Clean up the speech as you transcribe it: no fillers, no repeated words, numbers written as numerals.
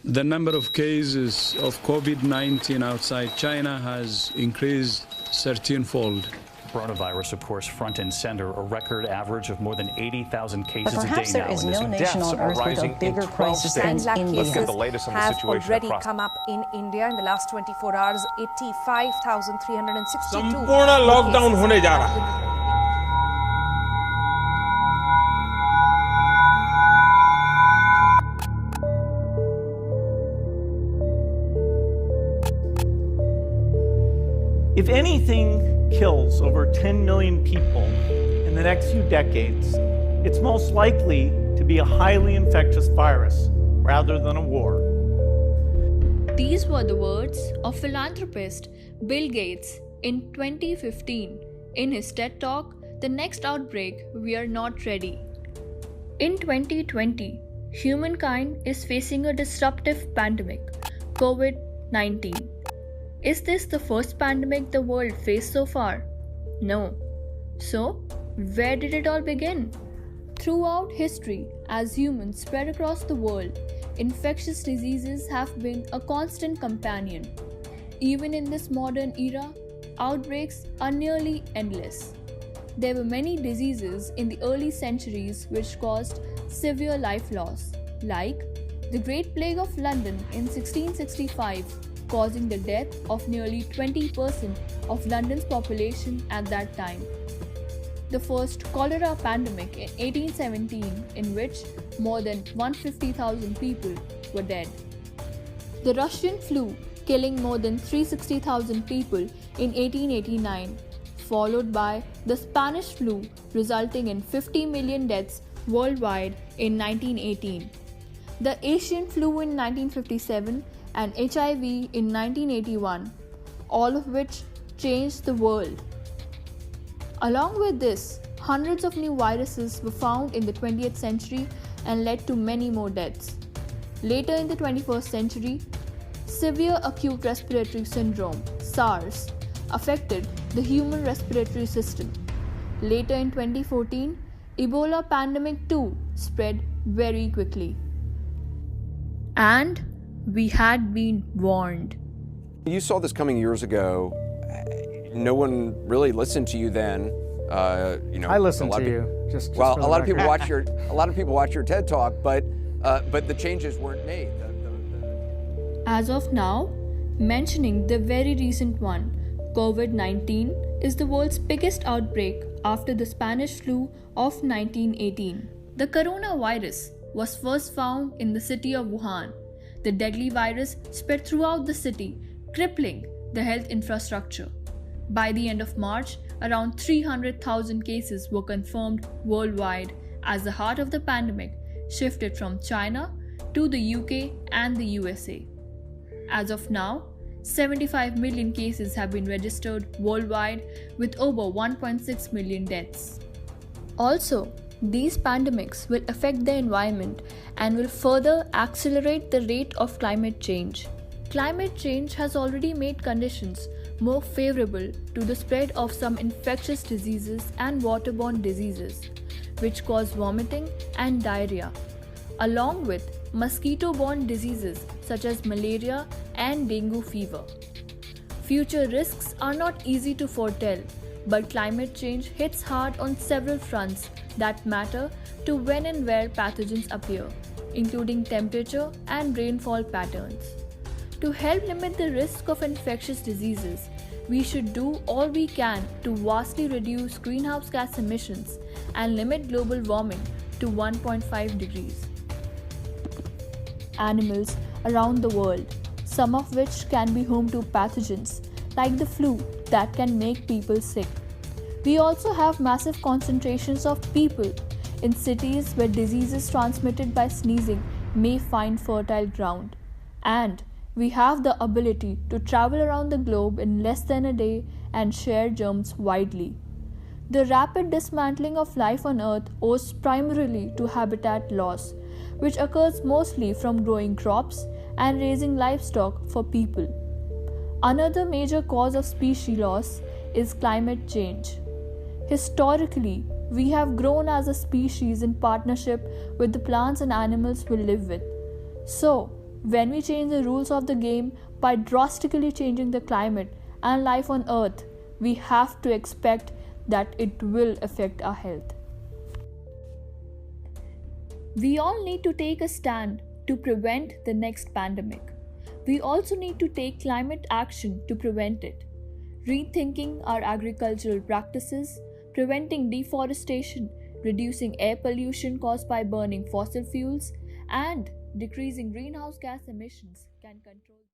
The number of cases of COVID-19 outside China has increased 13-fold. Coronavirus, of course, front and center, a record average of more than 80,000 cases a day now. Perhaps there is no nation on earth with a bigger crisis than India. Let's get the latest on the situation already come up in India in the last 24 hours. 85,362. संपूर्ण lockdown होने जा रहा है. If anything kills over 10 million people in the next few decades, it's most likely to be a highly infectious virus rather than a war. These were the words of philanthropist Bill Gates in 2015 in his TED Talk, The Next Outbreak, We Are Not Ready. In 2020, humankind is facing a disruptive pandemic, COVID-19. Is this the first pandemic the world faced so far? No. So, where did it all begin? Throughout history, as humans spread across the world, infectious diseases have been a constant companion. Even in this modern era, outbreaks are nearly endless. There were many diseases in the early centuries which caused severe life loss, like the Great Plague of London in 1665, causing the death of nearly 20% of London's population at that time. The first cholera pandemic in 1817, in which more than 150,000 people were dead. The Russian flu, killing more than 360,000 people in 1889, followed by the Spanish flu, resulting in 50 million deaths worldwide in 1918. The Asian flu in 1957 and HIV in 1981, all of which changed the world. Along with this, hundreds of new viruses were found in the 20th century and led to many more deaths. Later in the 21st century, severe acute respiratory syndrome, SARS, affected the human respiratory system. Later in 2014, Ebola pandemic 2 spread very quickly. And we had been warned. You saw this coming years ago. No one really listened to you then. I listened to you. A lot of people watch your TED Talk, but the changes weren't made. As of now, mentioning the very recent one, COVID-19 is the world's biggest outbreak after the Spanish flu of 1918. The coronavirus was first found in the city of Wuhan. The deadly virus spread throughout the city, crippling the health infrastructure. By the end of March, around 300,000 cases were confirmed worldwide as the heart of the pandemic shifted from China to the UK and the USA. As of now, 75 million cases have been registered worldwide with over 1.6 million deaths. Also, these pandemics will affect the environment and will further accelerate the rate of climate change. Climate change has already made conditions more favorable to the spread of some infectious diseases and waterborne diseases, which cause vomiting and diarrhea, along with mosquito-borne diseases such as malaria and dengue fever. Future risks are not easy to foretell, but climate change hits hard on several fronts that matter to when and where pathogens appear, including temperature and rainfall patterns. To help limit the risk of infectious diseases, we should do all we can to vastly reduce greenhouse gas emissions and limit global warming to 1.5 degrees. Animals around the world, some of which can be home to pathogens like the flu that can make people sick. We also have massive concentrations of people in cities where diseases transmitted by sneezing may find fertile ground. And we have the ability to travel around the globe in less than a day and share germs widely. The rapid dismantling of life on Earth owes primarily to habitat loss, which occurs mostly from growing crops and raising livestock for people. Another major cause of species loss is climate change. Historically, we have grown as a species in partnership with the plants and animals we live with. So, When we change the rules of the game by drastically changing the climate and life on Earth, we have to expect that it will affect our health. We all need to take a stand to prevent the next pandemic. We also need to take climate action to prevent it. Rethinking our agricultural practices, preventing deforestation, reducing air pollution caused by burning fossil fuels, and decreasing greenhouse gas emissions can control